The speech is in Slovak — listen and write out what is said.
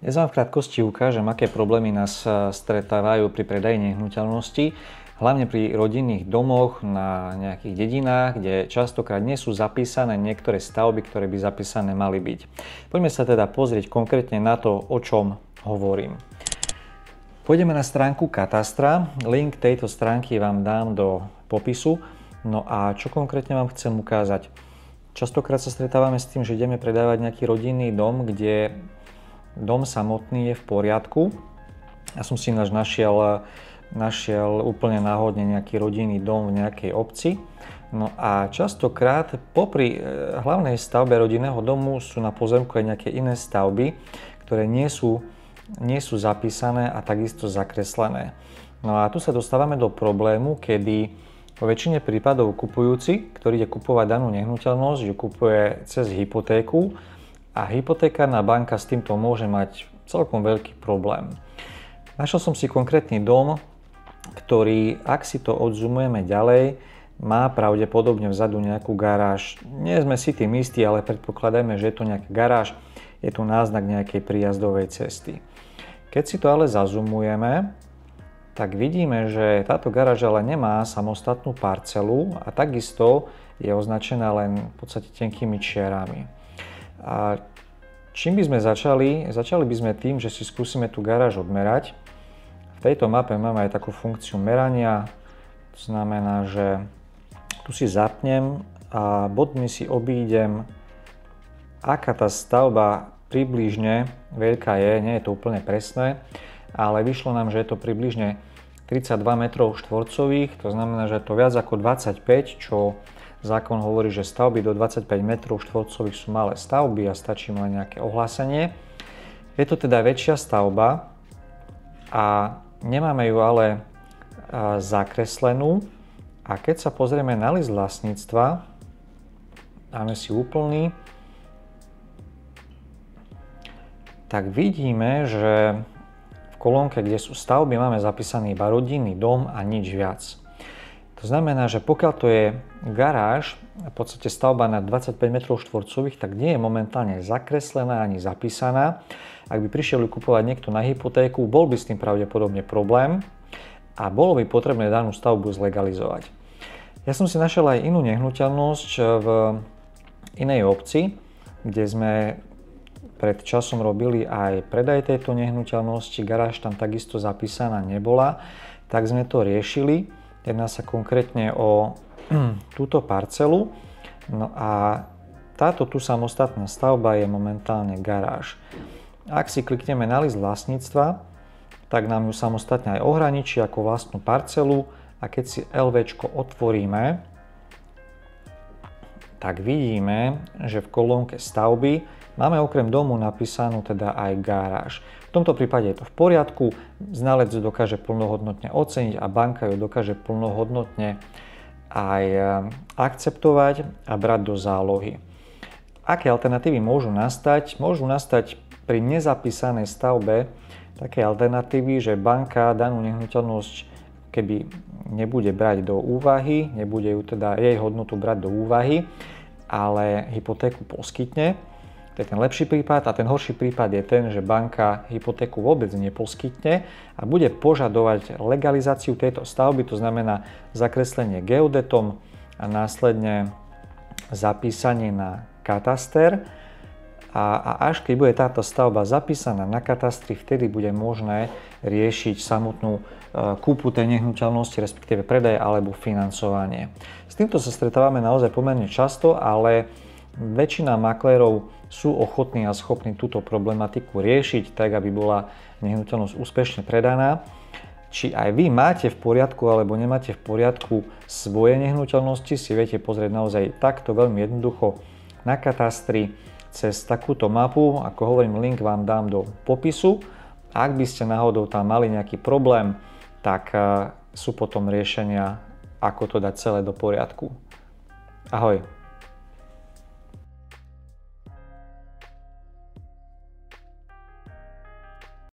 Dnes vám v krátkosti ukážem, aké problémy nás stretávajú pri predaji nehnuteľnosti, hlavne pri rodinných domoch na nejakých dedinách, kde častokrát nie sú zapísané niektoré stavby, ktoré by zapísané mali byť. Poďme sa teda pozrieť konkrétne na to, o čom hovorím. Pôjdeme na stránku katastra, link tejto stránky vám dám do popisu. No a čo konkrétne vám chcem ukázať? Častokrát sa stretávame s tým, že ideme predávať nejaký rodinný dom, kde dom samotný je v poriadku. Ja som si našiel úplne náhodne nejaký rodinný dom v nejakej obci. No a častokrát popri hlavnej stavbe rodinného domu sú na pozemku aj nejaké iné stavby, ktoré nie sú zapísané a takisto zakreslené. No a tu sa dostávame do problému, kedy vo väčšine prípadov kupujúci, ktorý ide kupovať danú nehnuteľnosť, ju kupuje cez hypotéku a hypotekárna banka s týmto môže mať celkom veľký problém. Našiel som si konkrétny dom, ktorý, ak si to odzumujeme ďalej, má pravdepodobne vzadu nejakú garáž. Nie sme si tým istí, ale predpokladajme, že je to nejaká garáž, je tu náznak nejakej príjazdovej cesty. Keď si to ale zazumujeme, tak vidíme, že táto garáž ale nemá samostatnú parcelu a takisto je označená len v podstate tenkými čiarami. A čím by sme začali? Začali by sme tým, že si skúsime tú garáž odmerať. V tejto mape máme aj takú funkciu merania. To znamená, že tu si zapnem a bodmi si obídem, aká tá stavba približne veľká je. Nie je to úplne presné, ale vyšlo nám, že je to približne 32 m². To znamená, že je to viac ako 25, čo zákon hovorí, že stavby do 25 m² sú malé stavby a stačí len nejaké ohlásenie. Je to teda väčšia stavba a nemáme ju ale zakreslenú. A keď sa pozrieme na list vlastníctva, dáme si úplný, tak vidíme, že v kolónke, kde sú stavby, máme zapísaný iba rodinný dom a nič viac. To znamená, že pokiaľ to je garáž, v podstate stavba na 25 m², tak nie je momentálne zakreslená ani zapísaná. Ak by prišiel kupovať niekto na hypotéku, bol by s tým pravdepodobne problém a bolo by potrebné danú stavbu zlegalizovať. Ja som si našiel aj inú nehnuteľnosť v inej obci, kde sme pred časom robili aj predaj tejto nehnuteľnosti. Garáž tam takisto zapísaná nebola, tak sme to riešili. Jedná sa konkrétne o túto parcelu. No a táto tu samostatná stavba je momentálne garáž. Ak si klikneme na list vlastníctva, tak nám ju samostatne aj ohraničí ako vlastnú parcelu a keď si LVčko otvoríme, tak vidíme, že v kolónke stavby máme okrem domu napísanú teda aj garáž. V tomto prípade je to v poriadku, znalec ju dokáže plnohodnotne oceniť a banka ju dokáže plnohodnotne aj akceptovať a brať do zálohy. Aké alternatívy môžu nastať? Môžu nastať pri nezapísanej stavbe také alternatívy, že banka danú nehnuteľnosť keby nebude brať do úvahy, nebude ju teda jej hodnotu brať do úvahy, ale hypotéku poskytne. To je ten lepší prípad a ten horší prípad je ten, že banka hypotéku vôbec neposkytne a bude požadovať legalizáciu tejto stavby, to znamená zakreslenie geodetom a následne zapísanie na kataster. A až keď bude táto stavba zapísaná na katastri, vtedy bude možné riešiť samotnú kúpu tej nehnuteľnosti, respektíve predaj alebo financovanie. S týmto sa stretávame naozaj pomerne často, ale väčšina maklérov sú ochotní a schopní túto problematiku riešiť tak, aby bola nehnuteľnosť úspešne predaná. Či aj vy máte v poriadku alebo nemáte v poriadku svoje nehnuteľnosti, si viete pozrieť naozaj takto veľmi jednoducho na katastri cez takúto mapu. Ako hovorím, link vám dám do popisu. Ak by ste náhodou tam mali nejaký problém, tak sú potom riešenia, ako to dať celé do poriadku. Ahoj.